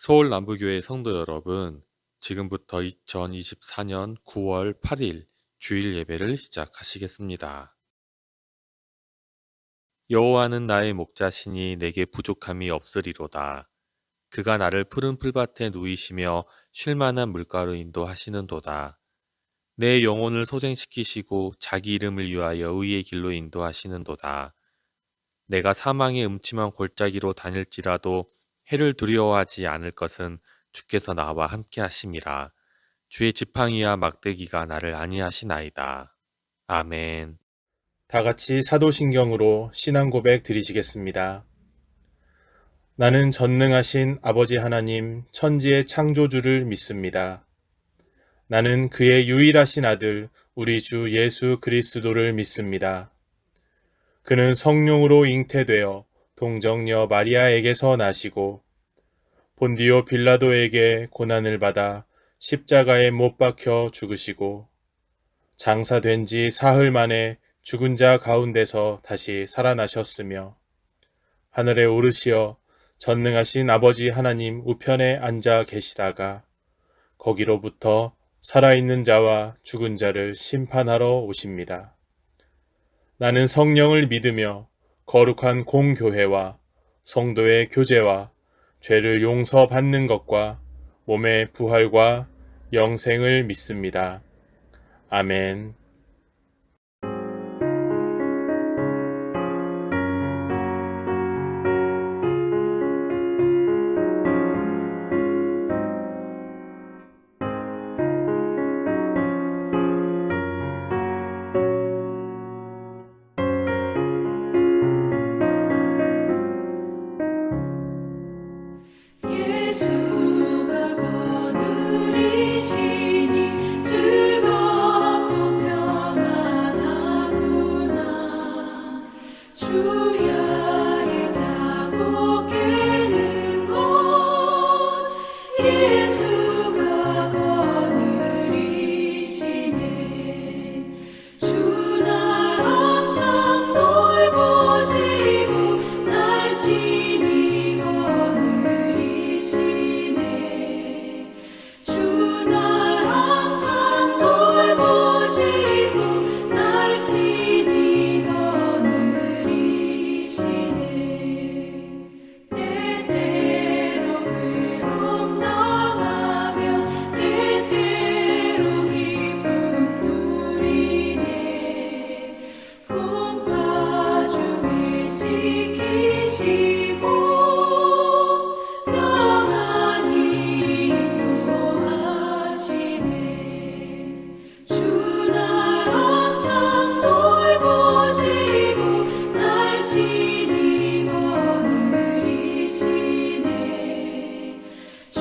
서울 남부교회 성도 여러분, 지금부터 2024년 9월 8일 주일 예배를 시작하시겠습니다. 여호와는 나의 목자시니 내게 부족함이 없으리로다. 그가 나를 푸른 풀밭에 누이시며 쉴만한 물가로 인도하시는도다. 내 영혼을 소생시키시고 자기 이름을 위하여 의의 길로 인도하시는도다. 내가 사망의 음침한 골짜기로 다닐지라도 해를 두려워하지 않을 것은 주께서 나와 함께 하심이라. 주의 지팡이와 막대기가 나를 안위하시나이다. 아멘. 다 같이 사도신경으로 신앙 고백 드리시겠습니다. 나는 전능하신 아버지 하나님 천지의 창조주를 믿습니다. 나는 그의 유일하신 아들 우리 주 예수 그리스도를 믿습니다. 그는 성령으로 잉태되어 동정녀 마리아에게서 나시고 본디오 빌라도에게 고난을 받아 십자가에 못 박혀 죽으시고 장사된 지 사흘 만에 죽은 자 가운데서 다시 살아나셨으며 하늘에 오르시어 전능하신 아버지 하나님 우편에 앉아 계시다가 거기로부터 살아있는 자와 죽은 자를 심판하러 오십니다. 나는 성령을 믿으며 거룩한 공교회와 성도의 교제와 죄를 용서받는 것과 몸의 부활과 영생을 믿습니다. 아멘. 예수가 거느리시니 즐겁고 평안하구나. 주야의 자고 깨는 것 예수가 거느리시네. 주 날 항상 돌보시고 날 지니 거느리시네. 주 날 항상 돌보시고 날 지니 거느리시네. 때때로 괴로움 당하며 때때로 기쁨 누리네. 풍파 중에 지키시고 평안히 인도하시네. 주 날 항상 돌보시고 날 지니 거느리시네. 주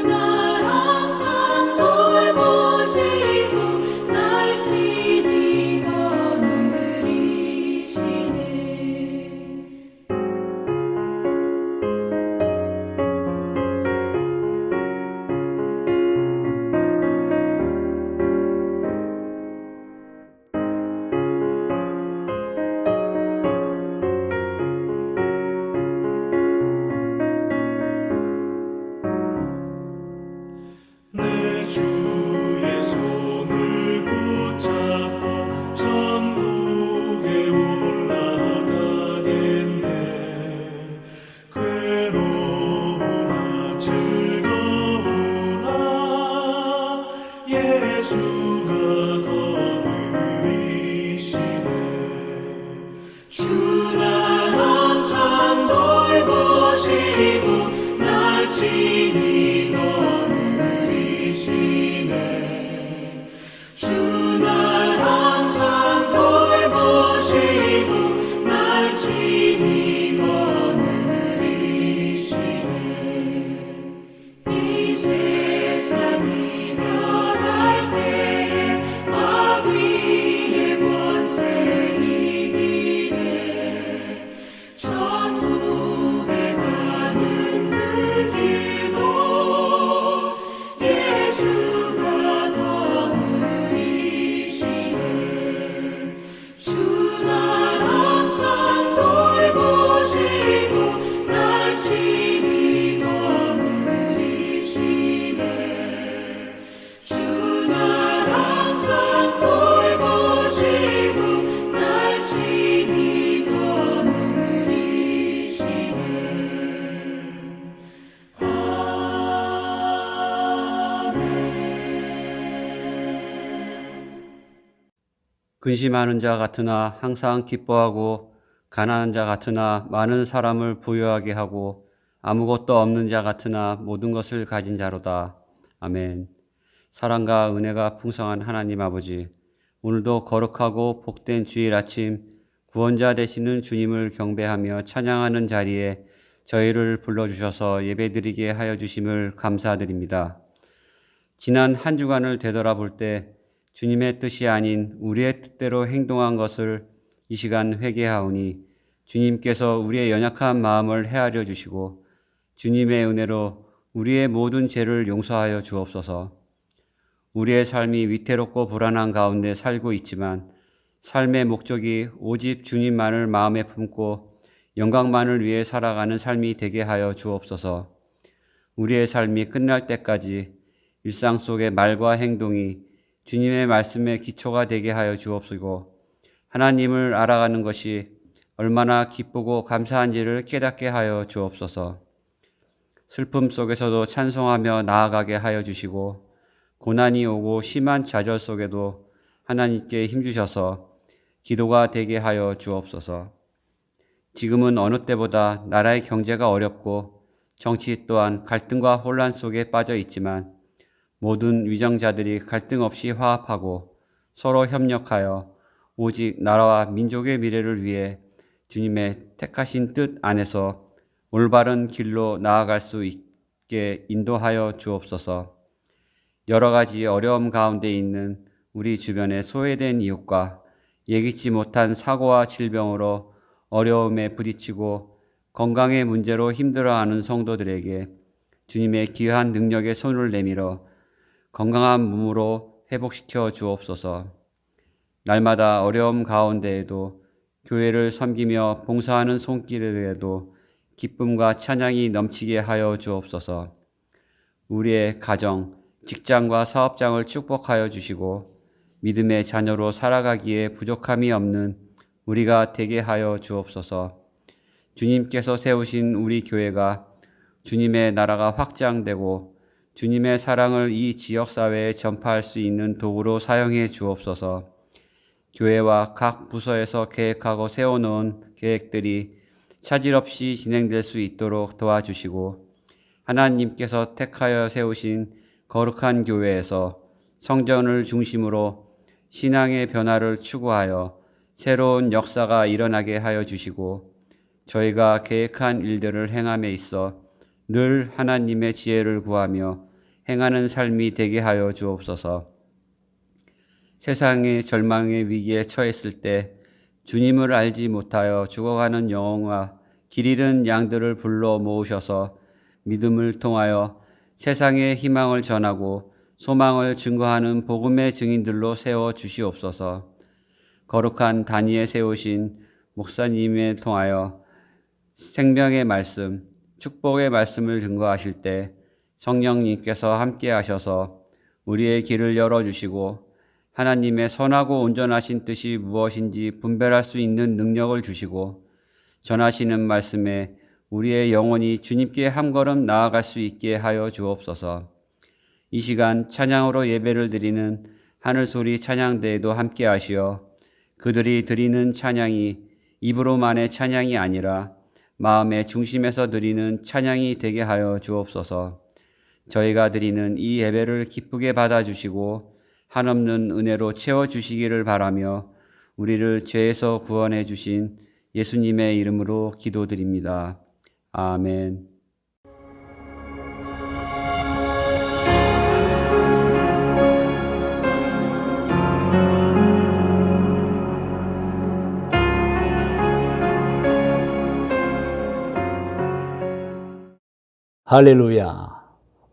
날 항상 돌보시고 날 지니 거느리시네. 내 주의 손을 붙잡고 천국에 올라가겠네. 괴로우나 즐거우나 예수가 거느리시네. 주 날 항상 돌보시고 날 지니 거느리시네. 주 날 항상 돌보시고 날 지니 거느리시네. 이 세상 이별할 때에 마귀의 권세 이기네. 천국에 가는 그 길도 근심하는 자 같으나 항상 기뻐하고 가난한 자 같으나 많은 사람을 부유하게 하고 아무것도 없는 자 같으나 모든 것을 가진 자로다. 아멘. 사랑과 은혜가 풍성한 하나님 아버지, 오늘도 거룩하고 복된 주일 아침 구원자 되시는 주님을 경배하며 찬양하는 자리에 저희를 불러주셔서 예배드리게 하여 주심을 감사드립니다. 지난 한 주간을 되돌아볼 때 주님의 뜻이 아닌 우리의 뜻대로 행동한 것을 이 시간 회개하오니 주님께서 우리의 연약한 마음을 헤아려 주시고 주님의 은혜로 우리의 모든 죄를 용서하여 주옵소서. 우리의 삶이 위태롭고 불안한 가운데 살고 있지만 삶의 목적이 오직 주님만을 마음에 품고 영광만을 위해 살아가는 삶이 되게 하여 주옵소서. 우리의 삶이 끝날 때까지 일상 속의 말과 행동이 주님의 말씀의 기초가 되게 하여 주옵시고 하나님을 알아가는 것이 얼마나 기쁘고 감사한지를 깨닫게 하여 주옵소서. 슬픔 속에서도 찬송하며 나아가게 하여 주시고 고난이 오고 심한 좌절 속에도 하나님께 힘주셔서 기도가 되게 하여 주옵소서. 지금은 어느 때보다 나라의 경제가 어렵고 정치 또한 갈등과 혼란 속에 빠져 있지만 모든 위정자들이 갈등 없이 화합하고 서로 협력하여 오직 나라와 민족의 미래를 위해 주님의 택하신 뜻 안에서 올바른 길로 나아갈 수 있게 인도하여 주옵소서. 여러 가지 어려움 가운데 있는 우리 주변의 소외된 이웃과 예기치 못한 사고와 질병으로 어려움에 부딪히고 건강의 문제로 힘들어하는 성도들에게 주님의 귀한 능력의 손을 내밀어 건강한 몸으로 회복시켜 주옵소서. 날마다 어려움 가운데에도 교회를 섬기며 봉사하는 손길에도 기쁨과 찬양이 넘치게 하여 주옵소서. 우리의 가정, 직장과 사업장을 축복하여 주시고 믿음의 자녀로 살아가기에 부족함이 없는 우리가 되게 하여 주옵소서. 주님께서 세우신 우리 교회가 주님의 나라가 확장되고 주님의 사랑을 이 지역사회에 전파할 수 있는 도구로 사용해 주옵소서. 교회와 각 부서에서 계획하고 세워놓은 계획들이 차질 없이 진행될 수 있도록 도와주시고 하나님께서 택하여 세우신 거룩한 교회에서 성전을 중심으로 신앙의 변화를 추구하여 새로운 역사가 일어나게 하여 주시고 저희가 계획한 일들을 행함에 있어 늘 하나님의 지혜를 구하며 행하는 삶이 되게 하여 주옵소서. 세상의 절망의 위기에 처했을 때 주님을 알지 못하여 죽어가는 영혼과 길 잃은 양들을 불러 모으셔서 믿음을 통하여 세상의 희망을 전하고 소망을 증거하는 복음의 증인들로 세워 주시옵소서. 거룩한 단위에 세우신 목사님에 통하여 생명의 말씀, 축복의 말씀을 증거하실 때 성령님께서 함께 하셔서 우리의 길을 열어주시고 하나님의 선하고 온전하신 뜻이 무엇인지 분별할 수 있는 능력을 주시고 전하시는 말씀에 우리의 영혼이 주님께 한 걸음 나아갈 수 있게 하여 주옵소서. 이 시간 찬양으로 예배를 드리는 하늘소리 찬양대에도 함께 하시어 그들이 드리는 찬양이 입으로만의 찬양이 아니라 마음의 중심에서 드리는 찬양이 되게 하여 주옵소서. 저희가 드리는 이 예배를 기쁘게 받아주시고 한없는 은혜로 채워주시기를 바라며 우리를 죄에서 구원해 주신 예수님의 이름으로 기도드립니다. 아멘. 할렐루야.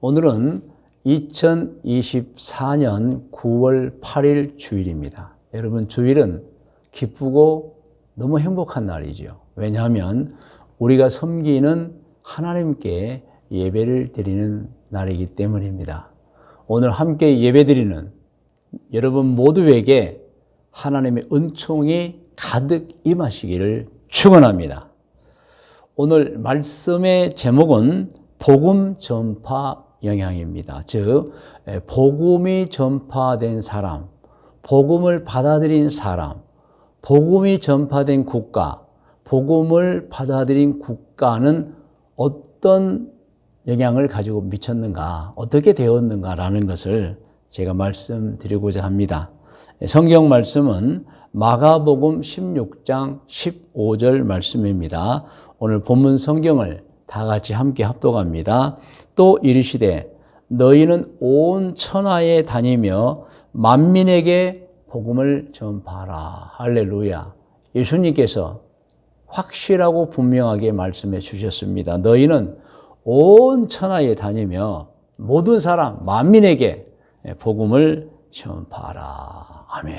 오늘은 2024년 9월 8일 주일입니다. 여러분, 주일은 기쁘고 너무 행복한 날이죠. 왜냐하면 우리가 섬기는 하나님께 예배를 드리는 날이기 때문입니다. 오늘 함께 예배드리는 여러분 모두에게 하나님의 은총이 가득 임하시기를 축원합니다. 오늘 말씀의 제목은 복음 전파 영향입니다. 즉 복음이 전파된 사람, 복음을 받아들인 사람, 복음이 전파된 국가, 복음을 받아들인 국가는 어떤 영향을 가지고 미쳤는가, 어떻게 되었는가라는 것을 제가 말씀드리고자 합니다. 성경 말씀은 마가복음 16장 15절 말씀입니다. 오늘 본문 성경을 다 같이 함께 합독합니다. 또 이르시되 너희는 온 천하에 다니며 만민에게 복음을 전파하라. 할렐루야. 예수님께서 확실하고 분명하게 말씀해 주셨습니다. 너희는 온 천하에 다니며 모든 사람, 만민에게 복음을 전파하라. 아멘.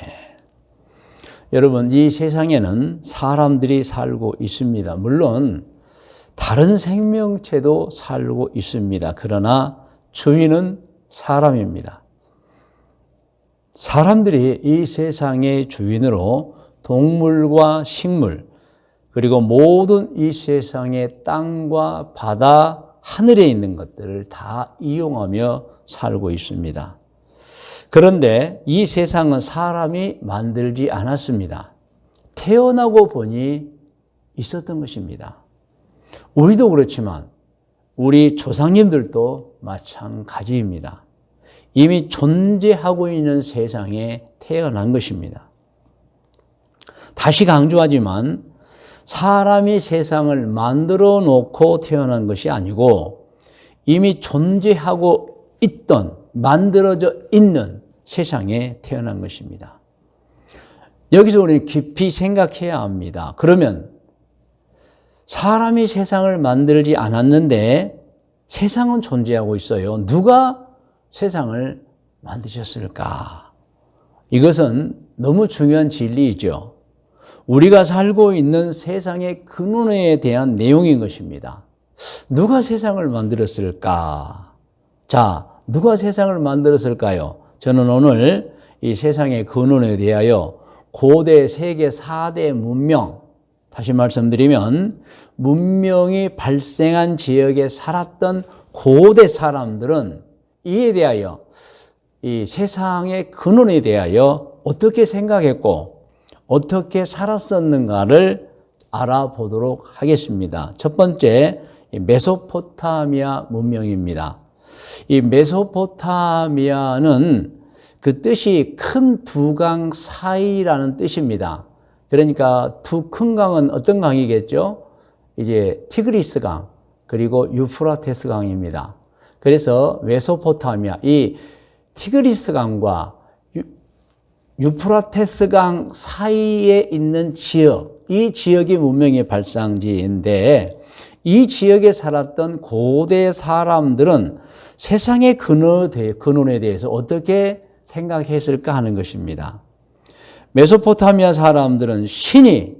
여러분, 이 세상에는 사람들이 살고 있습니다. 물론 다른 생명체도 살고 있습니다. 그러나 주인은 사람입니다. 사람들이 이 세상의 주인으로 동물과 식물, 그리고 모든 이 세상의 땅과 바다, 하늘에 있는 것들을 다 이용하며 살고 있습니다. 그런데 이 세상은 사람이 만들지 않았습니다. 태어나고 보니 있었던 것입니다. 우리도 그렇지만 우리 조상님들도 마찬가지입니다. 이미 존재하고 있는 세상에 태어난 것입니다. 다시 강조하지만 사람이 세상을 만들어 놓고 태어난 것이 아니고 이미 존재하고 있던, 만들어져 있는 세상에 태어난 것입니다. 여기서 우리는 깊이 생각해야 합니다. 그러면 사람이 세상을 만들지 않았는데 세상은 존재하고 있어요. 누가 세상을 만드셨을까? 이것은 너무 중요한 진리이죠. 우리가 살고 있는 세상의 근원에 대한 내용인 것입니다. 누가 세상을 만들었을까? 자, 누가 세상을 만들었을까요? 저는 오늘 이 세상의 근원에 대하여 고대 세계 4대 문명, 다시 말씀드리면 문명이 발생한 지역에 살았던 고대 사람들은 이에 대하여, 이 세상의 근원에 대하여 어떻게 생각했고 어떻게 살았었는가를 알아보도록 하겠습니다. 첫 번째, 메소포타미아 문명입니다. 이 메소포타미아는 그 뜻이 큰 두 강 사이라는 뜻입니다. 그러니까 두 큰 강은 어떤 강이겠죠? 이제 티그리스 강, 그리고 유프라테스 강입니다. 그래서 메소포타미아, 이 티그리스 강과 유프라테스 강 사이에 있는 지역, 이 지역이 문명의 발상지인데 이 지역에 살았던 고대 사람들은 세상의 근원에 대해서 어떻게 생각했을까 하는 것입니다. 메소포타미아 사람들은 신이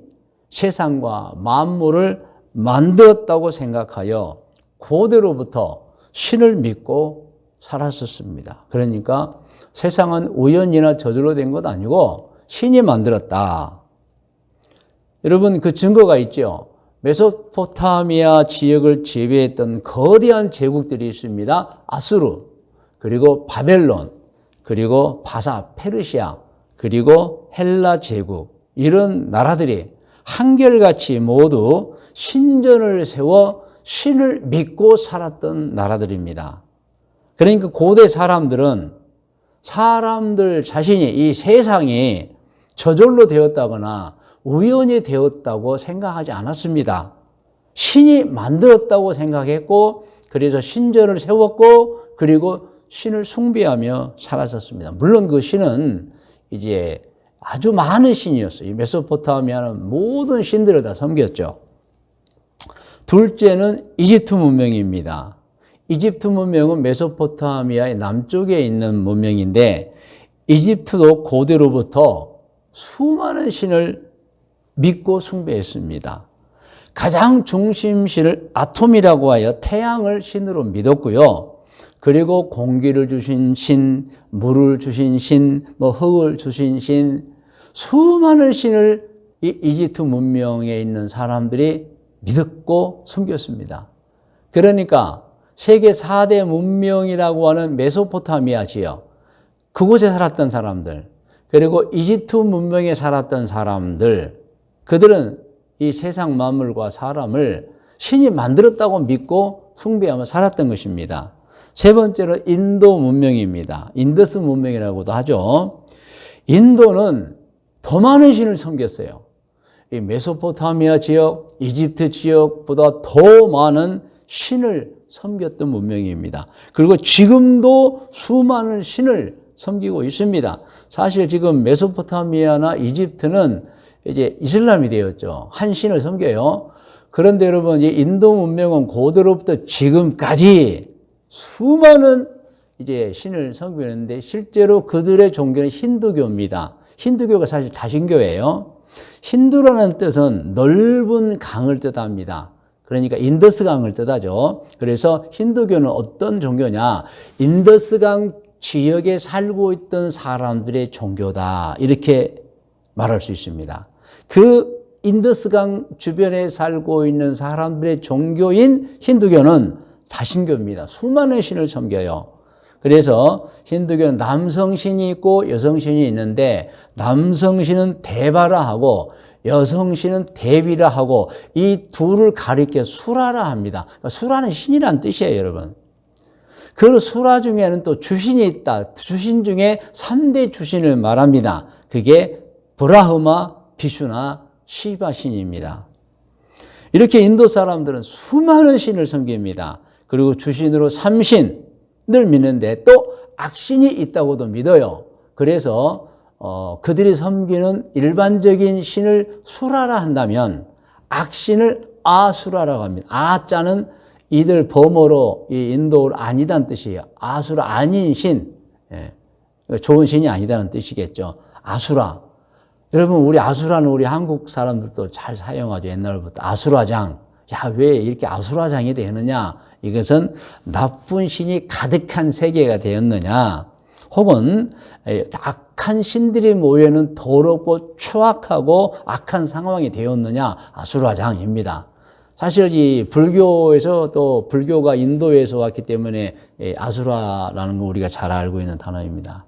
세상과 만물을 만들었다고 생각하여 고대로부터 신을 믿고 살았었습니다. 그러니까 세상은 우연이나 저절로 된 것 아니고 신이 만들었다. 여러분, 그 증거가 있죠. 메소포타미아 지역을 지배했던 거대한 제국들이 있습니다. 아수르, 그리고 바벨론, 그리고 바사, 페르시아, 그리고 헬라 제국, 이런 나라들이 한결같이 모두 신전을 세워 신을 믿고 살았던 나라들입니다. 그러니까 고대 사람들은 사람들 자신이, 이 세상이 저절로 되었다거나 우연히 되었다고 생각하지 않았습니다. 신이 만들었다고 생각했고, 그래서 신전을 세웠고, 그리고 신을 숭배하며 살았었습니다. 물론 그 신은 이제 아주 많은 신이었어요. 이 메소포타미아는 모든 신들을 다 섬겼죠. 둘째는 이집트 문명입니다. 이집트 문명은 메소포타미아의 남쪽에 있는 문명인데 이집트도 고대로부터 수많은 신을 믿고 숭배했습니다. 가장 중심신을 아톰이라고 하여 태양을 신으로 믿었고요. 그리고 공기를 주신 신, 물을 주신 신, 흙을 주신 신, 수많은 신을 이 이집트 문명에 있는 사람들이 믿었고 섬겼습니다. 그러니까 세계 4대 문명이라고 하는 메소포타미아 지역, 그곳에 살았던 사람들, 그리고 이집트 문명에 살았던 사람들, 그들은 이 세상 만물과 사람을 신이 만들었다고 믿고 숭배하며 살았던 것입니다. 세 번째로 인도 문명입니다. 인더스 문명이라고도 하죠. 인도는 더 많은 신을 섬겼어요. 이 메소포타미아 지역, 이집트 지역보다 더 많은 신을 섬겼던 문명입니다. 그리고 지금도 수많은 신을 섬기고 있습니다. 사실 지금 메소포타미아나 이집트는 이제 이슬람이 되었죠. 한 신을 섬겨요. 그런데 여러분, 이 인도 문명은 고대로부터 지금까지 수많은 이제 신을 섬기는데 실제로 그들의 종교는 힌두교입니다. 힌두교가 사실 다신교예요. 힌두라는 뜻은 넓은 강을 뜻합니다. 그러니까 인더스 강을 뜻하죠. 그래서 힌두교는 어떤 종교냐? 인더스 강 지역에 살고 있던 사람들의 종교다. 이렇게 말할 수 있습니다. 그 인더스 강 주변에 살고 있는 사람들의 종교인 힌두교는 다신교입니다. 수많은 신을 섬겨요. 그래서 힌두교는 남성신이 있고 여성신이 있는데 남성신은 데바라하고 여성신은 데비라하고 이 둘을 가리켜 수라라 합니다. 그러니까 수라는 신이란 뜻이에요, 여러분. 그 수라 중에는 또 주신이 있다. 주신 중에 3대 주신을 말합니다. 그게 브라흐마, 비슈나, 시바 신입니다. 이렇게 인도 사람들은 수많은 신을 섬깁니다. 그리고 주신으로 삼신을 믿는데 또 악신이 있다고도 믿어요. 그래서 그들이 섬기는 일반적인 신을 수라라 한다면 악신을 아수라라고 합니다. 아자는 이들 범어로 이 인도를 아니다는 뜻이에요. 아수라, 아닌 신. 좋은 신이 아니다는 뜻이겠죠. 아수라. 여러분, 우리 아수라는 우리 한국 사람들도 잘 사용하죠. 옛날부터. 아수라장. 야, 왜 이렇게 아수라장이 되었느냐? 이것은 나쁜 신이 가득한 세계가 되었느냐? 혹은 악한 신들이 모여있는 더럽고 추악하고 악한 상황이 되었느냐? 아수라장입니다. 사실 이 불교에서 또 불교가 인도에서 왔기 때문에 아수라라는 거 우리가 잘 알고 있는 단어입니다.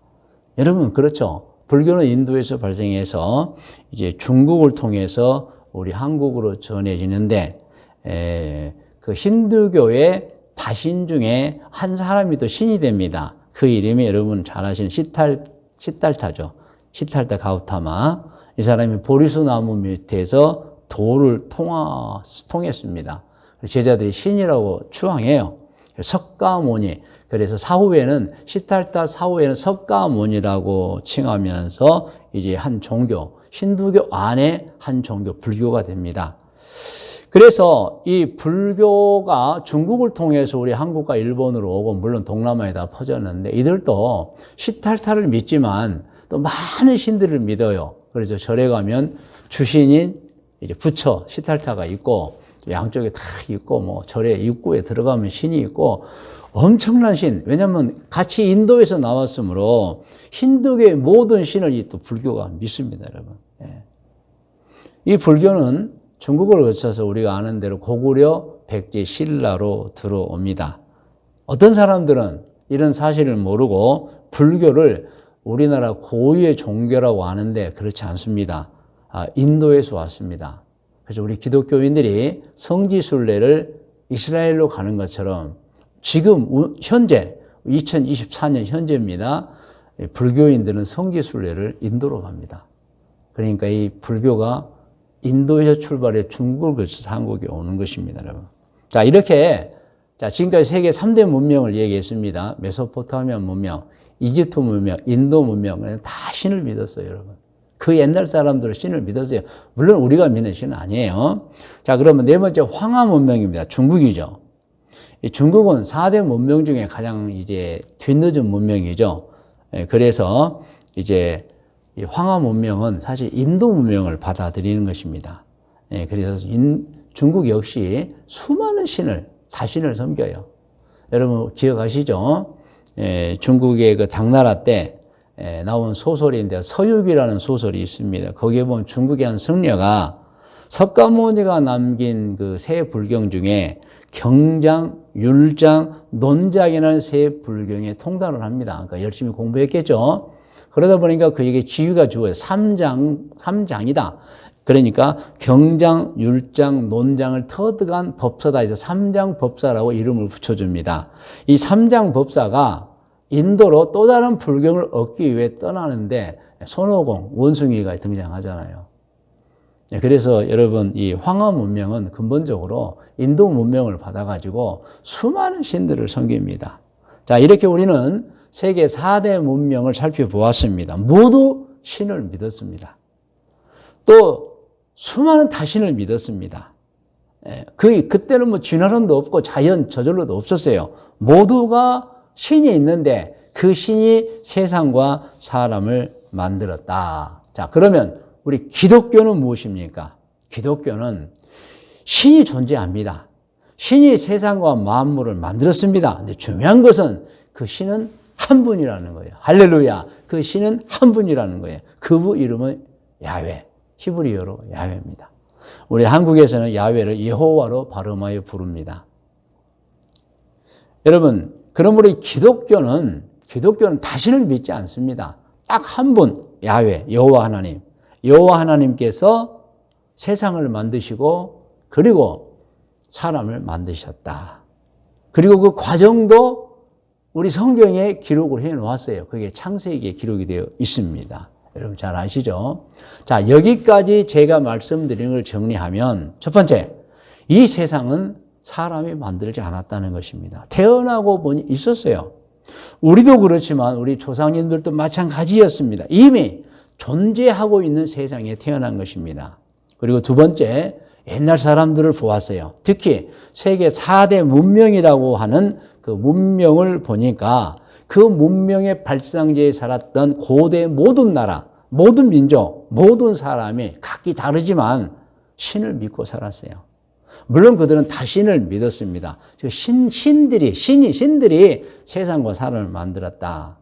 여러분, 그렇죠? 불교는 인도에서 발생해서 이제 중국을 통해서 우리 한국으로 전해지는데 그 힌두교의 다신 중에 한 사람이 또 신이 됩니다. 그 이름이 여러분 잘 아시는 시달타죠. 시달타 가우타마. 이 사람이 보리수 나무 밑에서 돌을 통했습니다. 제자들이 신이라고 추앙해요. 석가모니. 그래서 사후에는 시달타 사후에는 석가모니라고 칭하면서 이제 한 종교, 힌두교 안에 한 종교, 불교가 됩니다. 그래서 이 불교가 중국을 통해서 우리 한국과 일본으로 오고 물론 동남아에 다 퍼졌는데 이들도 시달타를 믿지만 또 많은 신들을 믿어요. 그래서 절에 가면 주신인 이제 부처 시달타가 있고 양쪽에 다 있고 뭐 절에 입구에 들어가면 신이 있고 엄청난 신. 왜냐하면 같이 인도에서 나왔으므로 힌두교의 모든 신을 또 불교가 믿습니다, 여러분. 이 불교는 중국을 거쳐서 우리가 아는 대로 고구려 백제 신라로 들어옵니다. 어떤 사람들은 이런 사실을 모르고 불교를 우리나라 고유의 종교라고 아는데 그렇지 않습니다. 인도에서 왔습니다. 그래서 우리 기독교인들이 성지순례를 이스라엘로 가는 것처럼 지금 현재 2024년 현재입니다. 불교인들은 성지순례를 인도로 갑니다. 그러니까 이 불교가 인도에서 출발해 중국을 거쳐서 한국에 오는 것입니다, 여러분. 자, 이렇게 지금까지 세계 3대 문명을 얘기했습니다. 메소포타미아 문명, 이집트 문명, 인도 문명, 다 신을 믿었어요, 여러분. 그 옛날 사람들은 신을 믿었어요. 물론 우리가 믿는 신은 아니에요. 자, 그러면 네 번째 황하 문명입니다. 중국이죠. 이 중국은 4대 문명 중에 가장 이제 뒤늦은 문명이죠. 그래서 이제 이 황하 문명은 사실 인도 문명을 받아들이는 것입니다. 그래서 중국 역시 수많은 신을, 다신을 섬겨요. 여러분 기억하시죠? 중국의 그 당나라 때 나온 소설인데 서유기라는 소설이 있습니다. 거기에 보면 중국의 한 승려가 석가모니가 남긴 그 세 불경 중에 경장, 율장, 논장이라는 세 불경에 통달을 합니다. 그러니까 열심히 공부했겠죠. 그러다 보니까 그에게 지위가 주어요. 삼장이다. 그러니까 경장, 율장, 논장을 터득한 법사다 해서 삼장법사라고 이름을 붙여줍니다. 이 삼장법사가 인도로 또 다른 불경을 얻기 위해 떠나는데 손오공, 원숭이가 등장하잖아요. 그래서 여러분 이 황하 문명은 근본적으로 인도 문명을 받아가지고 수많은 신들을 섬깁니다. 자, 이렇게 우리는 세계 4대 문명을 살펴보았습니다. 모두 신을 믿었습니다. 또 수많은 다신을 믿었습니다. 그때는 뭐 진화론도 없고 자연 저절로도 없었어요. 모두가 신이 있는데 그 신이 세상과 사람을 만들었다. 자, 그러면 우리 기독교는 무엇입니까? 기독교는 신이 존재합니다. 신이 세상과 만물을 만들었습니다. 근데 중요한 것은 그 신은 한 분이라는 거예요. 할렐루야. 그 신은 한 분이라는 거예요. 그분 이름은 야훼. 히브리어로 야훼입니다. 우리 한국에서는 야훼를 여호와로 발음하여 부릅니다. 여러분, 그러므로 기독교는 다신을 믿지 않습니다. 딱 한 분, 야훼, 여호와 하나님. 여호와 하나님께서 세상을 만드시고 그리고 사람을 만드셨다. 그리고 그 과정도 우리 성경에 기록을 해 놓았어요. 그게 창세기에 기록이 되어 있습니다. 여러분 잘 아시죠? 자, 여기까지 제가 말씀드린 걸 정리하면 첫 번째, 이 세상은 사람이 만들지 않았다는 것입니다. 태어나고 보니 있었어요. 우리도 그렇지만 우리 조상님들도 마찬가지였습니다. 이미 존재하고 있는 세상에 태어난 것입니다. 그리고 두 번째, 옛날 사람들을 보았어요. 특히 세계 4대 문명이라고 하는 그 문명을 보니까 그 문명의 발상지에 살았던 고대 모든 나라, 모든 민족, 모든 사람이 각기 다르지만 신을 믿고 살았어요. 물론 그들은 다 신을 믿었습니다. 신들이 세상과 사람을 만들었다.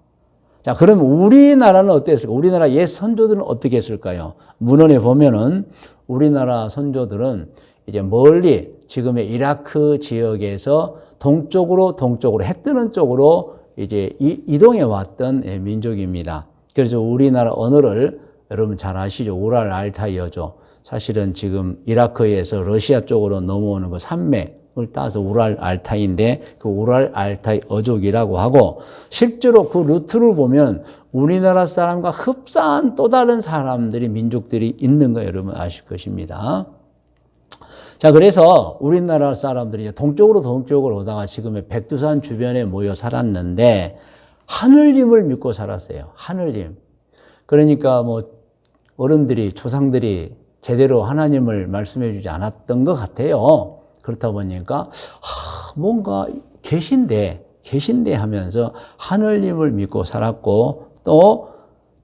자, 그럼 우리나라는 어땠을까? 우리나라 옛 선조들은 어떻게 했을까요? 문헌에 보면은 우리나라 선조들은 이제 멀리 지금의 이라크 지역에서 동쪽으로 해 뜨는 쪽으로 이제 이동해 왔던 민족입니다. 그래서 우리나라 언어를 여러분 잘 아시죠? 우랄 알타이어죠. 사실은 지금 이라크에서 러시아 쪽으로 넘어오는 그 산맥을 따서 우랄 알타이인데 그 우랄 알타이 어족이라고 하고 실제로 그 루트를 보면 우리나라 사람과 흡사한 또 다른 사람들이 민족들이 있는 거 여러분 아실 것입니다. 자, 그래서 우리나라 사람들이 동쪽으로 오다가 지금의 백두산 주변에 모여 살았는데 하늘님을 믿고 살았어요. 하늘님. 그러니까 뭐 어른들이 조상들이 제대로 하나님을 말씀해 주지 않았던 것 같아요. 그렇다 보니까 뭔가 계신데 하면서 하늘님을 믿고 살았고 또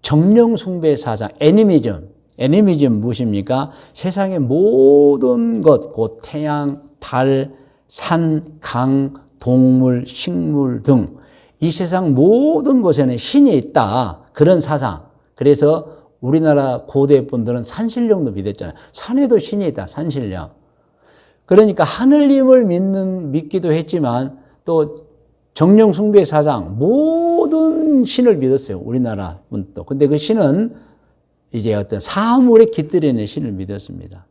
정령 숭배 사상, 애니미즘 무엇입니까? 세상의 모든 것, 곧 태양, 달, 산, 강, 동물, 식물 등 이 세상 모든 곳에는 신이 있다. 그런 사상. 그래서 우리나라 고대 분들은 산신령도 믿었잖아요. 산에도 신이 있다. 산신령. 그러니까 하늘님을 믿기도 했지만 또 정령 숭배 사상 모든 신을 믿었어요. 우리나라 분도. 근데 그 신은 이제 어떤 사물에 깃들이는 신을 믿었습니다.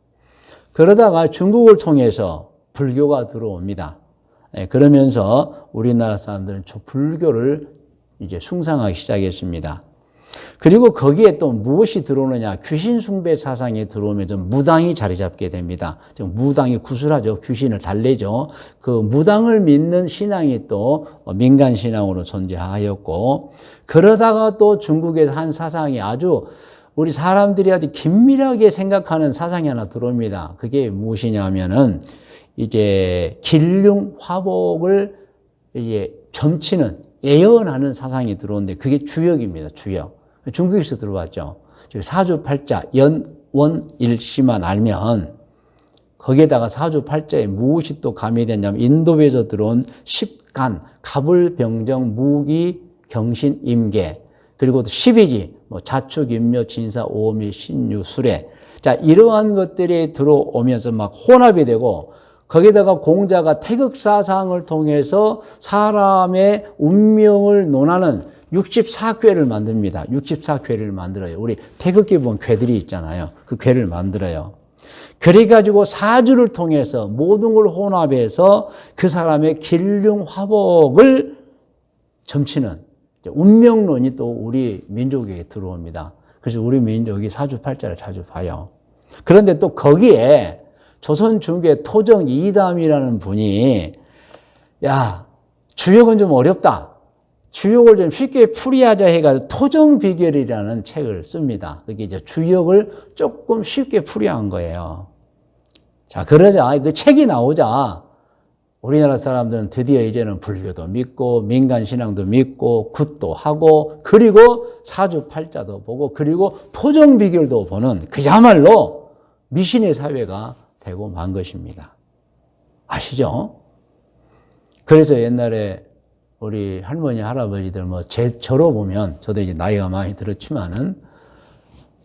그러다가 중국을 통해서 불교가 들어옵니다. 그러면서 우리나라 사람들은 불교를 이제 숭상하기 시작했습니다. 그리고 거기에 또 무엇이 들어오느냐? 귀신 숭배 사상이 들어오면서 무당이 자리 잡게 됩니다. 무당이 구술하죠. 귀신을 달래죠. 그 무당을 믿는 신앙이 또 민간 신앙으로 존재하였고 그러다가 또 중국에서 한 사상이 아주 우리 사람들이 아주 긴밀하게 생각하는 사상이 하나 들어옵니다. 그게 무엇이냐면은 이제 길흉 화복을 이제 점치는 예언하는 사상이 들어오는데 그게 주역입니다. 주역. 중국에서 들어왔죠. 사주팔자 연원일시만 알면 거기에다가 사주팔자에 무엇이 또 가미되냐면 인도에서 들어온 십간, 갑을병정, 무기, 경신, 임계 그리고 또 12지, 자축, 인묘, 진사, 오미, 신유, 수레. 자, 이러한 것들이 들어오면서 막 혼합이 되고 거기다가 공자가 태극사상을 통해서 사람의 운명을 논하는 64궤를 만듭니다. 64궤를 만들어요. 우리 태극기 보면 궤들이 있잖아요. 그 궤를 만들어요. 그래가지고 사주를 통해서 모든 걸 혼합해서 그 사람의 길흉 화복을 점치는 운명론이 또 우리 민족에게 들어옵니다. 그래서 우리 민족이 사주팔자를 자주 봐요. 그런데 또 거기에 조선 중국의 토정 이담이라는 분이 야, 주역은 좀 어렵다. 주역을 좀 쉽게 풀이하자 해가지고 토정비결이라는 책을 씁니다. 그게 이제 주역을 조금 쉽게 풀이한 거예요. 자, 그러자 그 책이 나오자 우리나라 사람들은 드디어 이제는 불교도 믿고 민간신앙도 믿고 굿도 하고 그리고 사주팔자도 보고 그리고 토정비결도 보는 그야말로 미신의 사회가 되고 만 것입니다. 아시죠? 그래서 옛날에 우리 할머니, 할아버지들 저로 보면 저도 이제 나이가 많이 들었지만은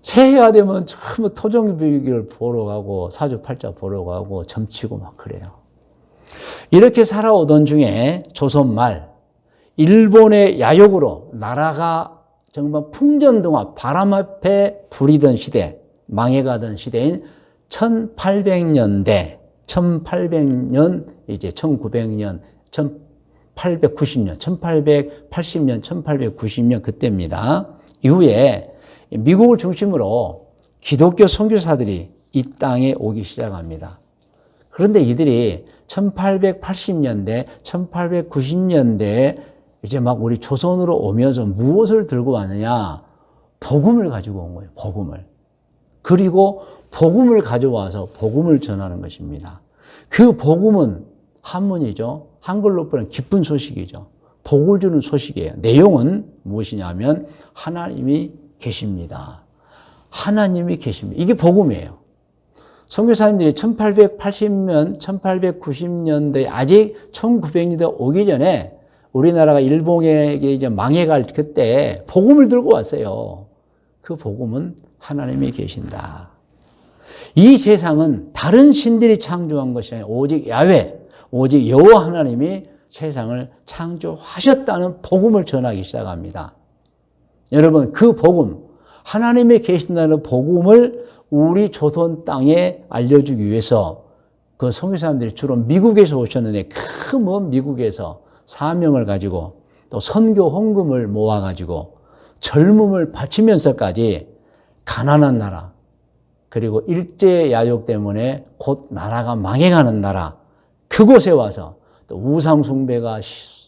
새해가 되면 전부 토정비결 보러 가고 사주팔자 보러 가고 점치고 막 그래요. 이렇게 살아오던 중에 조선 말 일본의 야욕으로 나라가 정말 풍전등화 바람 앞에 부리던 시대, 망해가던 시대인 1800년대, 1800년, 이제 1900년, 1890년, 1880년, 1890년 그때입니다. 이후에 미국을 중심으로 기독교 선교사들이 이 땅에 오기 시작합니다. 그런데 이들이 1880년대, 1890년대에 이제 막 우리 조선으로 오면서 무엇을 들고 왔느냐? 복음을 가지고 온 거예요. 복음을. 그리고 복음을 가져와서 복음을 전하는 것입니다. 그 복음은 한문이죠. 한글로 보면 기쁜 소식이죠. 복을 주는 소식이에요. 내용은 무엇이냐면 하나님이 계십니다. 하나님이 계십니다. 이게 복음이에요. 선교사님들이 1880년, 1890년대 아직 1900년대 오기 전에 우리나라가 일본에게 이제 망해갈 그때 복음을 들고 왔어요. 그 복음은 하나님이 계신다. 이 세상은 다른 신들이 창조한 것이 아니라 오직 야훼, 오직 여호와 하나님이 세상을 창조하셨다는 복음을 전하기 시작합니다. 여러분, 그 복음, 하나님이 계신다는 복음을 우리 조선 땅에 알려주기 위해서 그 선교사님들이 주로 미국에서 오셨는데 그 먼 미국에서 사명을 가지고 또 선교 헌금을 모아가지고 젊음을 바치면서까지 가난한 나라 그리고 일제 야욕 때문에 곧 나라가 망해가는 나라 그곳에 와서 또 우상 숭배가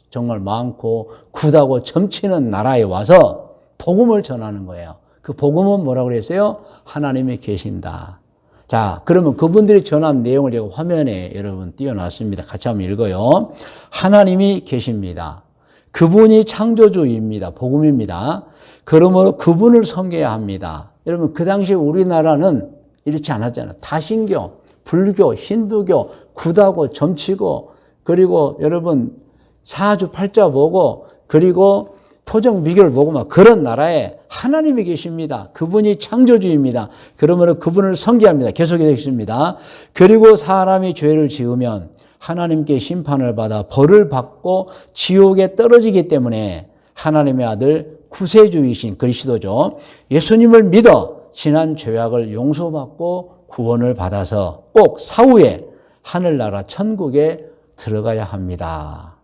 정말 많고 굿하고 점치는 나라에 와서 복음을 전하는 거예요. 그 복음은 뭐라고 그랬어요? 하나님이 계신다. 자, 그러면 그분들이 전한 내용을 제가 화면에 여러분 띄워놨습니다. 같이 한번 읽어요. 하나님이 계십니다. 그분이 창조주입니다. 복음입니다. 그러므로 그분을 섬겨야 합니다. 여러분, 그 당시 우리나라는 이렇지 않았잖아요. 다신교, 불교, 힌두교, 굿하고 점치고 그리고 여러분 사주팔자 보고 그리고 토정비결 보고 막 그런 나라에 하나님이 계십니다. 그분이 창조주입니다. 그러므로 그분을 섬겨합니다. 계속해서 있습니다. 그리고 사람이 죄를 지으면 하나님께 심판을 받아 벌을 받고 지옥에 떨어지기 때문에 하나님의 아들 구세주이신 그리스도죠. 예수님을 믿어 지난 죄악을 용서받고 구원을 받아서 꼭 사후에 하늘나라 천국에 들어가야 합니다.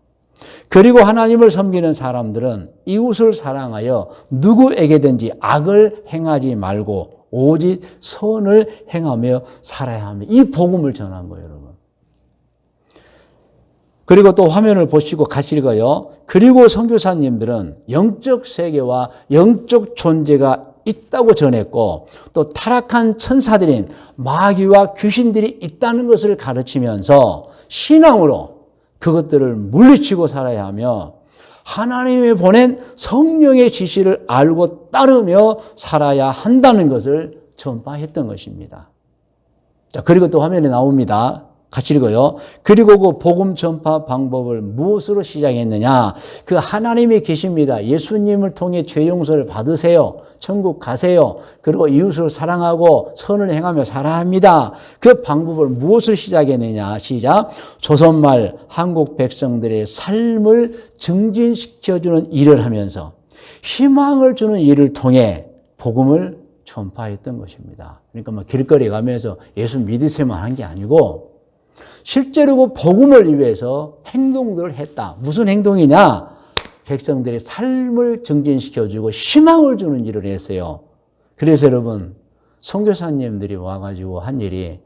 그리고 하나님을 섬기는 사람들은 이웃을 사랑하여 누구에게든지 악을 행하지 말고 오직 선을 행하며 살아야 합니다. 이 복음을 전한 거예요, 여러분. 그리고 또 화면을 보시고 같이 읽어요. 그리고 선교사님들은 영적 세계와 영적 존재가 있다고 전했고 또 타락한 천사들인 마귀와 귀신들이 있다는 것을 가르치면서 신앙으로 그것들을 물리치고 살아야 하며 하나님이 보낸 성령의 지시를 알고 따르며 살아야 한다는 것을 전파했던 것입니다. 자, 그리고 또 화면에 나옵니다. 같이 읽어요. 그리고 그 복음 전파 방법을 무엇으로 시작했느냐? 그 하나님이 계십니다. 예수님을 통해 죄 용서를 받으세요. 천국 가세요. 그리고 이웃을 사랑하고 선을 행하며 살아야 합니다. 그 방법을 무엇을 시작했느냐? 시작. 조선말 한국 백성들의 삶을 증진시켜주는 일을 하면서 희망을 주는 일을 통해 복음을 전파했던 것입니다. 그러니까 막 길거리 가면서 예수 믿으세요만 한 게 아니고 실제로 그 복음을 위해서 행동들을 했다. 무슨 행동이냐? 백성들의 삶을 정진시켜주고 희망을 주는 일을 했어요. 그래서 여러분 선교사님들이 와가지고 한 일이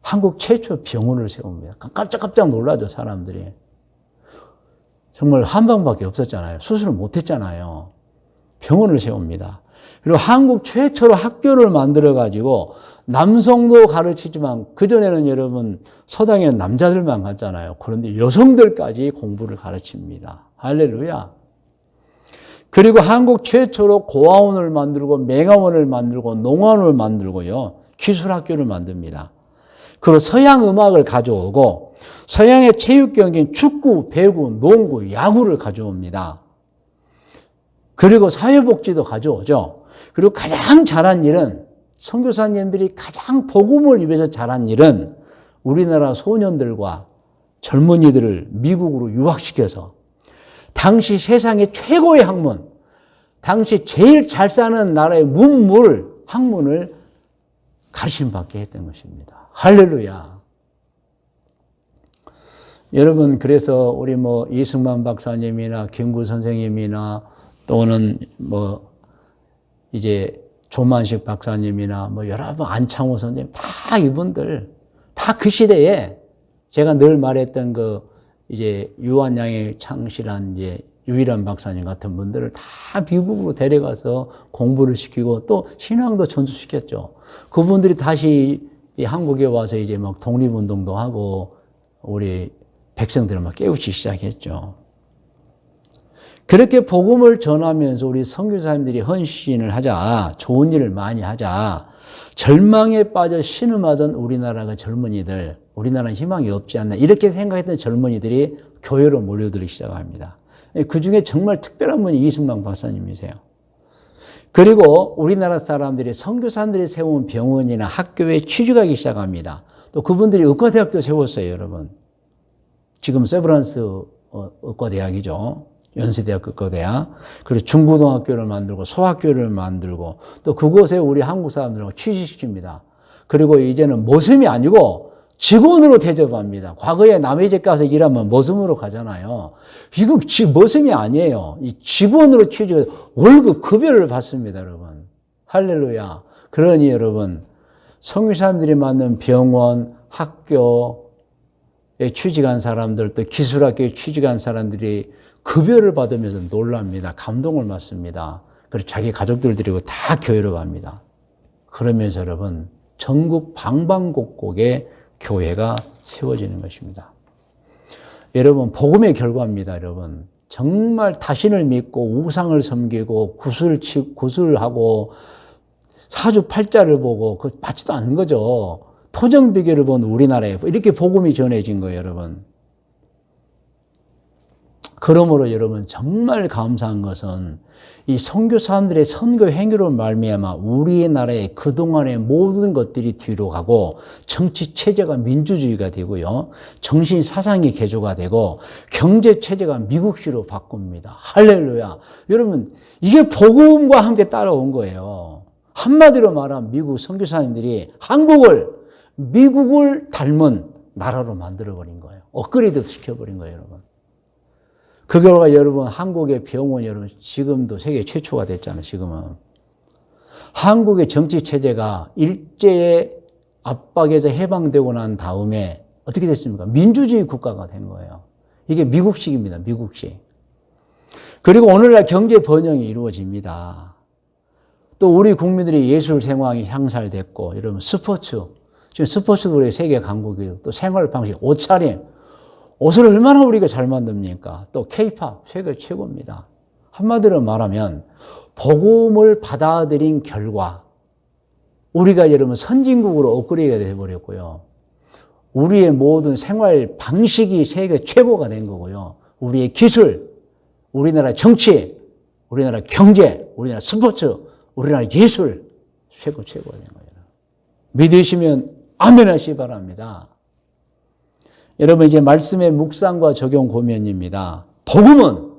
한국 최초 병원을 세웁니다. 깜짝깜짝 놀라죠, 사람들이. 정말 한 방밖에 없었잖아요. 수술을 못했잖아요. 병원을 세웁니다. 그리고 한국 최초로 학교를 만들어가지고 남성도 가르치지만 그전에는 여러분 서당에는 남자들만 갔잖아요. 그런데 여성들까지 공부를 가르칩니다. 할렐루야. 그리고 한국 최초로 고아원을 만들고 맹아원을 만들고 농원을 만들고요. 기술학교를 만듭니다. 그리고 서양 음악을 가져오고 서양의 체육 경기인 축구, 배구, 농구, 야구를 가져옵니다. 그리고 사회복지도 가져오죠. 그리고 가장 잘한 일은 선교사님들이 가장 복음을 위해서 잘한 일은 우리나라 소년들과 젊은이들을 미국으로 유학시켜서 당시 세상의 최고의 학문, 당시 제일 잘 사는 나라의 학문을 가르침받게 했던 것입니다. 할렐루야. 여러분, 그래서 우리 이승만 박사님이나 김구 선생님이나 또는 이제 조만식 박사님이나 여러 안창호 선생님 다 이분들 다 그 시대에 제가 늘 말했던 이제 유한양의 창실한 이제 유일한 박사님 같은 분들을 다 미국으로 데려가서 공부를 시키고 또 신앙도 전수시켰죠. 그분들이 다시 이 한국에 와서 이제 막 독립운동도 하고 우리 백성들을 막 깨우치기 시작했죠. 그렇게 복음을 전하면서 우리 선교사님들이 헌신을 하자, 좋은 일을 많이 하자, 절망에 빠져 신음하던 우리나라가 젊은이들, 우리나라는 희망이 없지 않나 이렇게 생각했던 젊은이들이 교회로 몰려들기 시작합니다. 그 중에 정말 특별한 분이 이승만 박사님이세요. 그리고 우리나라 사람들이 선교사님들이 세운 병원이나 학교에 취직하기 시작합니다. 또 그분들이 의과대학도 세웠어요, 여러분. 지금 세브란스 의과대학이죠. 연세대학 의과대학. 그리고 중고등학교를 만들고 소학교를 만들고 또 그곳에 우리 한국 사람들하고 취직시킵니다. 그리고 이제는 모섬이 아니고 직원으로 대접합니다. 과거에 남의 집 가서 일하면 모섬으로 가잖아요. 지금 모섬이 아니에요. 이 직원으로 취직해서 월급 급여를 받습니다, 여러분. 할렐루야. 그러니 여러분, 선교사님들이 만든 병원, 학교에 취직한 사람들, 또 기술학교에 취직한 사람들이 급여를 받으면서 놀랍니다. 감동을 받습니다. 그리고 자기 가족들 데리고 다 교회로 갑니다. 그러면서 여러분, 전국 방방곡곡에 교회가 세워지는 것입니다. 여러분, 복음의 결과입니다, 여러분. 정말 자신을 믿고 우상을 섬기고 구슬하고 사주팔자를 보고 그거 받지도 않는 거죠. 토정비계를 본 우리나라에 이렇게 복음이 전해진 거예요, 여러분. 그러므로 여러분 정말 감사한 것은 이 선교사님들의 선교 행위로 말미암아 우리나라의 그동안의 모든 것들이 뒤로 가고 정치 체제가 민주주의가 되고요. 정신 사상이 개조가 되고 경제 체제가 미국식으로 바꿉니다. 할렐루야. 여러분 이게 복음과 함께 따라온 거예요. 한마디로 말하면 미국 선교사님들이 미국을 닮은 나라로 만들어버린 거예요. 업그레이드 시켜버린 거예요, 여러분. 그 결과 여러분 한국의 병원 여러분 지금도 세계 최초가 됐잖아요. 지금은 한국의 정치 체제가 일제의 압박에서 해방되고 난 다음에 어떻게 됐습니까? 민주주의 국가가 된 거예요. 이게 미국식입니다. 미국식. 그리고 오늘날 경제 번영이 이루어집니다. 또 우리 국민들이 예술 생활이 향살됐고 여러분 지금 스포츠도 우리 세계 강국이고 또 생활 방식 옷차림 옷을 얼마나 우리가 잘 만듭니까? 또 K-팝 세계 최고입니다. 한마디로 말하면 복음을 받아들인 결과 우리가 여러분 선진국으로 업그레이드가 되어버렸고요. 우리의 모든 생활 방식이 세계 최고가 된 거고요. 우리의 기술, 우리나라 정치, 우리나라 경제, 우리나라 스포츠, 우리나라 예술 최고가 된 거예요. 믿으시면 아멘 하시기 바랍니다. 여러분 이제 말씀의 묵상과 적용 고면입니다. 복음은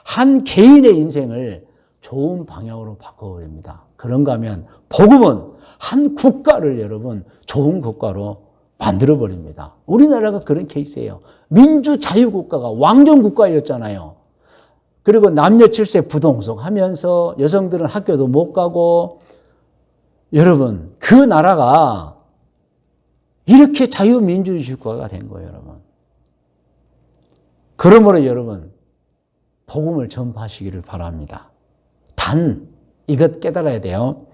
한 개인의 인생을 좋은 방향으로 바꿔버립니다. 그런가 하면 복음은 한 국가를 여러분 좋은 국가로 만들어버립니다. 우리나라가 그런 케이스예요. 민주자유국가가 왕정국가였잖아요. 그리고 남녀 칠세 부동석하면서 여성들은 학교도 못 가고, 여러분 그 나라가 이렇게 자유민주주의 국가가 된 거예요, 여러분. 그러므로 여러분 복음을 전파하시기를 바랍니다. 단 이것 깨달아야 돼요.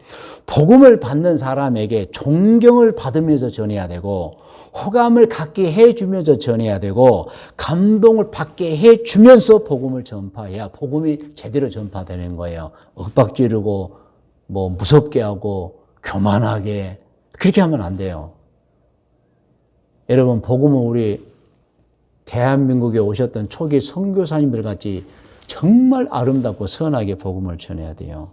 복음을 받는 사람에게 존경을 받으면서 전해야 되고, 호감을 갖게 해주면서 전해야 되고, 감동을 받게 해주면서 복음을 전파해야 복음이 제대로 전파되는 거예요. 윽박지르고 뭐 무섭게 하고 교만하게 그렇게 하면 안 돼요. 여러분 복음은 우리 대한민국에 오셨던 초기 선교사님들 같이 정말 아름답고 선하게 복음을 전해야 돼요.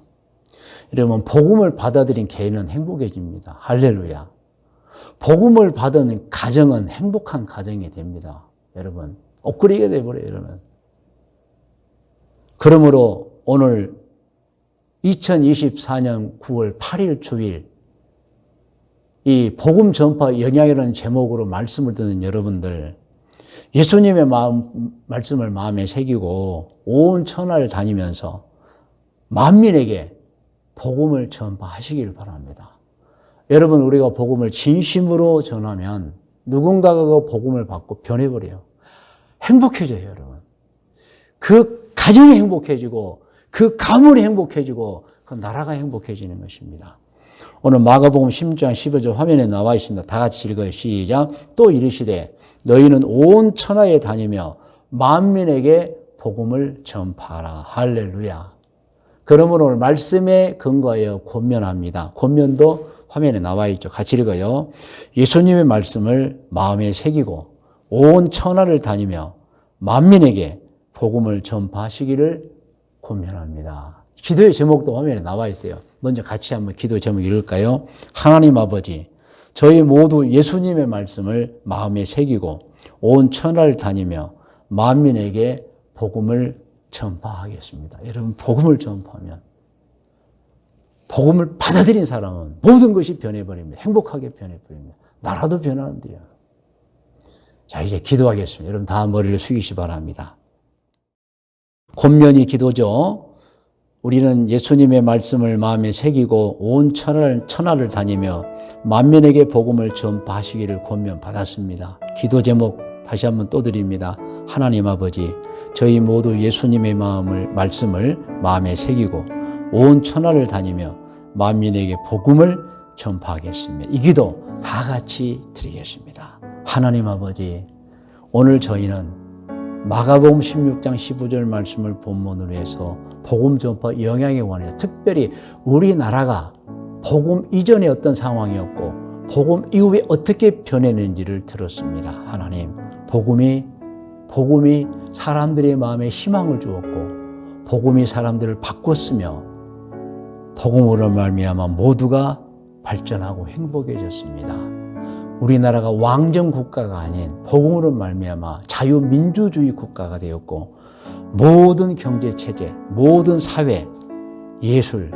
여러분 복음을 받아들인 개인은 행복해집니다. 할렐루야. 복음을 받은 가정은 행복한 가정이 됩니다. 여러분 엇그리게 돼버려요. 여러분. 그러므로 오늘 2024년 9월 8일 주일 이 복음 전파 영향이라는 제목으로 말씀을 듣는 여러분들, 예수님의 말씀을 마음에 새기고 온 천하를 다니면서 만민에게 복음을 전파하시길 바랍니다. 여러분 우리가 복음을 진심으로 전하면 누군가가 그 복음을 받고 변해버려요. 행복해져요, 여러분. 그 가정이 행복해지고 그 가문이 행복해지고 그 나라가 행복해지는 것입니다. 오늘 마가복음 16장 15절 화면에 나와 있습니다. 다 같이 읽어요. 시작. 또 이르시되 너희는 온 천하에 다니며 만민에게 복음을 전파하라. 할렐루야. 그러므로 오늘 말씀에 근거하여 권면합니다. 권면도 화면에 나와 있죠. 같이 읽어요. 예수님의 말씀을 마음에 새기고 온 천하를 다니며 만민에게 복음을 전파하시기를 권면합니다. 기도의 제목도 화면에 나와 있어요. 먼저 같이 한번 기도 제목 읽을까요? 하나님 아버지, 저희 모두 예수님의 말씀을 마음에 새기고 온 천하를 다니며 만민에게 복음을 전파하겠습니다. 여러분 복음을 전파하면, 복음을 받아들인 사람은 모든 것이 변해버립니다. 행복하게 변해버립니다. 나라도 변하는데요. 자, 이제 기도하겠습니다. 여러분 다 머리를 숙이시 바랍니다. 권면이 기도죠. 우리는 예수님의 말씀을 마음에 새기고 온 천하를 다니며 만민에게 복음을 전파하시기를 권면받았습니다. 기도 제목 다시 한번 또 드립니다. 하나님 아버지, 저희 모두 예수님의 말씀을 마음에 새기고 온 천하를 다니며 만민에게 복음을 전파하겠습니다. 이 기도 다 같이 드리겠습니다. 하나님 아버지, 오늘 저희는 마가복음 16장 15절 말씀을 본문으로 해서 복음 전파 영향에 관해서 특별히 우리나라가 복음 이전에 어떤 상황이었고 복음 이후에 어떻게 변했는지를 들었습니다. 하나님, 복음이 사람들의 마음에 희망을 주었고 복음이 사람들을 바꿨으며 복음으로 말미암아 모두가 발전하고 행복해졌습니다. 우리나라가 왕정 국가가 아닌 복음으로 말미암아 자유민주주의 국가가 되었고 모든 경제체제, 모든 사회, 예술,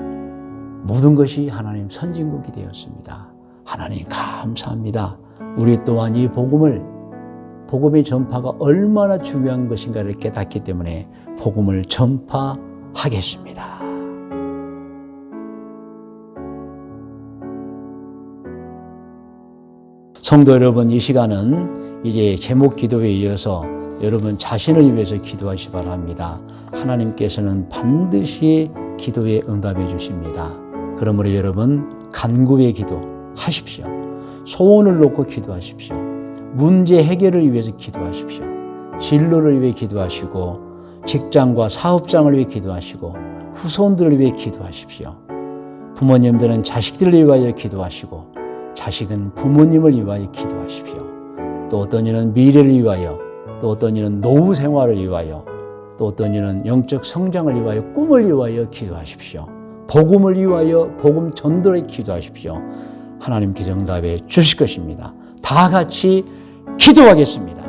모든 것이 하나님 선진국이 되었습니다. 하나님 감사합니다. 우리 또한 이 복음의 전파가 얼마나 중요한 것인가를 깨닫기 때문에 복음을 전파하겠습니다. 성도 여러분, 이 시간은 이제 제목 기도에 이어서 여러분 자신을 위해서 기도하시기 바랍니다. 하나님께서는 반드시 기도에 응답해 주십니다. 그러므로 여러분 간구의 기도 하십시오. 소원을 놓고 기도하십시오. 문제 해결을 위해서 기도하십시오. 진로를 위해 기도하시고 직장과 사업장을 위해 기도하시고 후손들을 위해 기도하십시오. 부모님들은 자식들을 위하여 기도하시고 자식은 부모님을 위하여 기도하십시오. 또 어떤 이는 미래를 위하여, 또 어떤 이는 노후 생활을 위하여, 또 어떤 이는 영적 성장을 위하여, 꿈을 위하여 기도하십시오. 복음을 위하여, 복음 전도에 기도하십시오. 하나님께서 응답해 주실 것입니다. 다 같이 기도하겠습니다.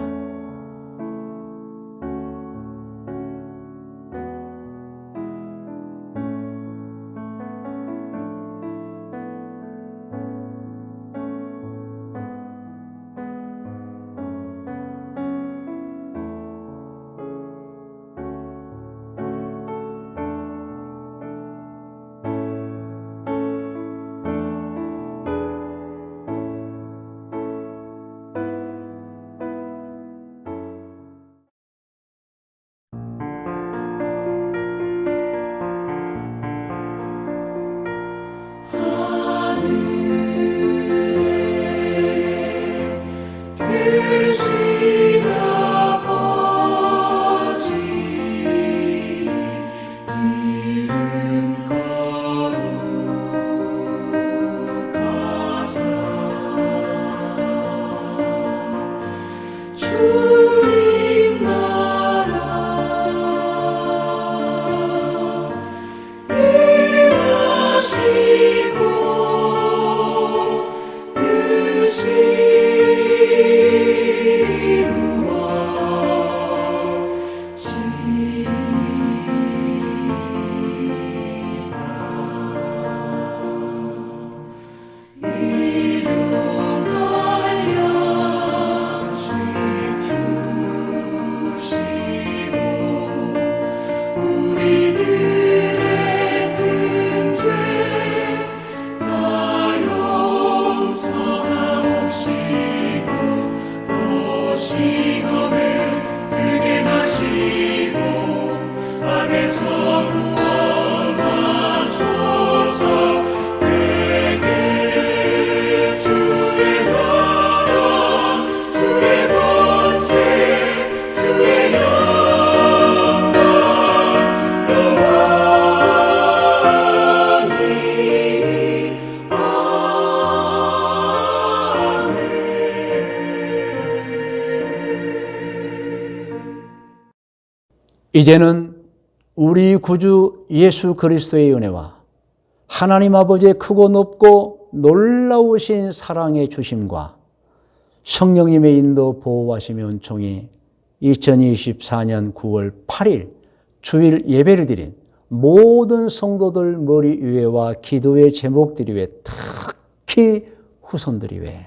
이제는 우리 구주 예수 그리스도의 은혜와 하나님 아버지의 크고 높고 놀라우신 사랑의 주심과 성령님의 인도 보호하시며 은총이 2024년 9월 8일 주일 예배를 드린 모든 성도들 머리 위에와 기도의 제목들이 위에, 특히 후손들이 위에,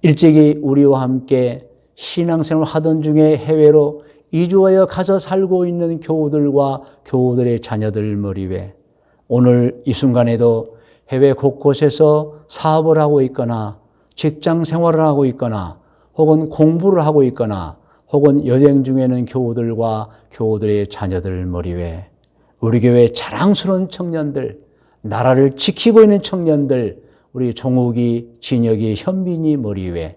일찍이 우리와 함께 신앙생활을 하던 중에 해외로 이주하여 가서 살고 있는 교우들과 교우들의 자녀들 머리 위에, 오늘 이 순간에도 해외 곳곳에서 사업을 하고 있거나 직장 생활을 하고 있거나 혹은 공부를 하고 있거나 혹은 여행 중에는 교우들과 교우들의 자녀들 머리 위에, 우리 교회 자랑스러운 청년들, 나라를 지키고 있는 청년들, 우리 종욱이, 진혁이, 현빈이 머리 위에,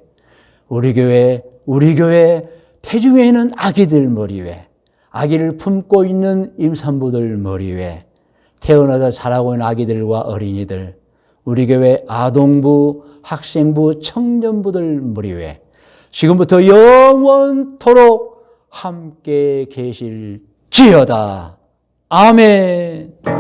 우리 교회 태중에 있는 아기들 머리 위에, 아기를 품고 있는 임산부들 머리 위에, 태어나서 자라고 있는 아기들과 어린이들, 우리 교회 아동부, 학생부, 청년부들 머리 위에 지금부터 영원토록 함께 계실지어다. 아멘.